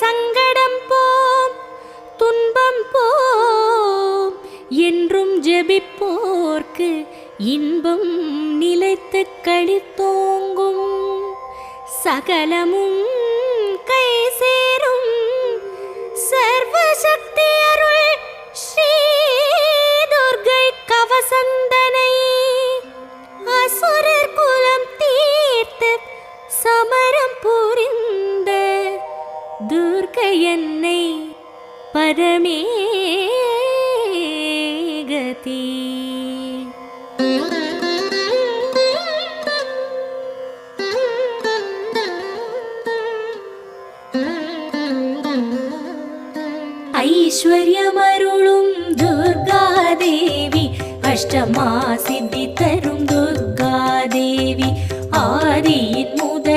சங்கடம் போம் துன்பம் போம் என்றும் ஜெபிப்போர்க்கு இன்பம் நிலைத்து களித்தோங்கும். சகலமும் கை சேரும் சர்வசக்தி அருள் ஸ்ரீ துர்க்கை கவசந்தனை அசுரர் குலம் தீர்த்து சமரம் புரிந்த துர்க்கை என்னை பரமே கதி. ஐஸ்வர்யமருளும் துர்கா தேவி அஷ்டமா சித்தி தரும் துர்கா